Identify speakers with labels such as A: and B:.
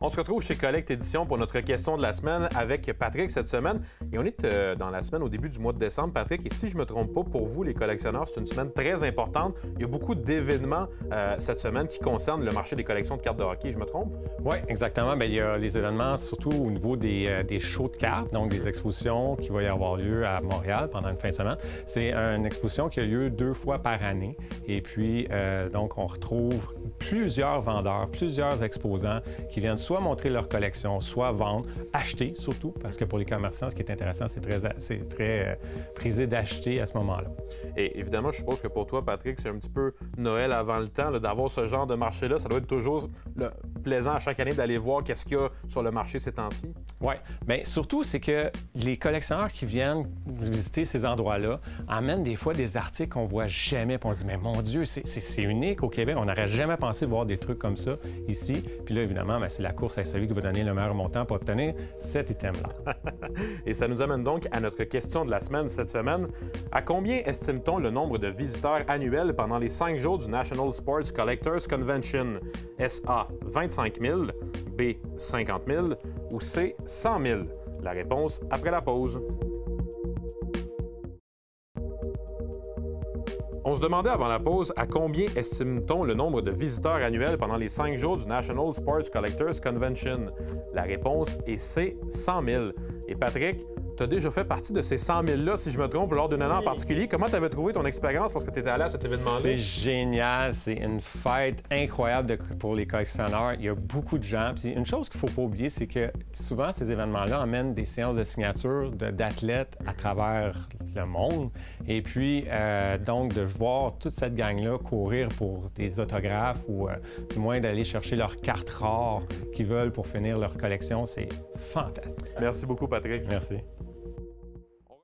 A: On se retrouve chez Collect Édition pour notre question de la semaine avec Patrick cette semaine. Et on est dans la semaine au début du mois de décembre, Patrick. Et si je ne me trompe pas, pour vous, les collectionneurs, c'est une semaine très importante. Il y a beaucoup d'événements cette semaine qui concernent le marché des collections de cartes de hockey. Je me trompe?
B: Oui, exactement. Bien, il y a les événements surtout au niveau des shows de cartes, donc des expositions qui vont y avoir lieu à Montréal pendant une fin de semaine. C'est une exposition qui a lieu 2 fois par année. Et puis, donc, on retrouve plusieurs vendeurs, plusieurs exposants qui viennent soit montrer leur collection, soit vendre, acheter surtout, parce que pour les commerçants, ce qui est intéressant, c'est très prisé d'acheter à ce moment-là.
A: Et évidemment, je suppose que pour toi, Patrick, c'est un petit peu Noël avant le temps, d'avoir ce genre de marché-là. Ça doit être toujours plaisant à chaque année d'aller voir qu'est-ce qu'il y a sur le marché ces temps-ci.
B: Oui, bien surtout, c'est que les collectionneurs qui viennent visiter ces endroits-là amènent des fois des articles qu'on voit jamais, puis on se dit, mais mon Dieu, c'est unique au Québec, on n'aurait jamais pensé voir des trucs comme ça ici. Puis là, évidemment, bien, c'est la course à celui qui va donner le meilleur montant pour obtenir cet item-là.
A: Et ça nous amène donc à notre question de la semaine cette semaine. À combien estime-t-on le nombre de visiteurs annuels pendant les 5 jours du National Sports Collectors Convention? Est-ce A, 25 000, B, 50 000 ou C, 100 000? La réponse après la pause. On se demandait avant la pause à combien estime-t-on le nombre de visiteurs annuels pendant les 5 jours du National Sports Collectors Convention? La réponse est C, 100 000. Et Patrick, tu as déjà fait partie de ces 100 000-là, si je me trompe, lors d'une année en particulier. Comment tu avais trouvé ton expérience lorsque tu étais allé à cet événement-là?
B: C'est génial. C'est une fête incroyable pour les collectionneurs. Il y a beaucoup de gens. Puis une chose qu'il ne faut pas oublier, c'est que souvent, ces événements-là amènent des séances de signature d'athlètes à travers le monde. Et puis, donc, de voir toute cette gang-là courir pour des autographes ou du moins d'aller chercher leurs cartes rares qu'ils veulent pour finir leur collection, c'est fantastique.
A: Merci beaucoup, Patrick.
B: Merci.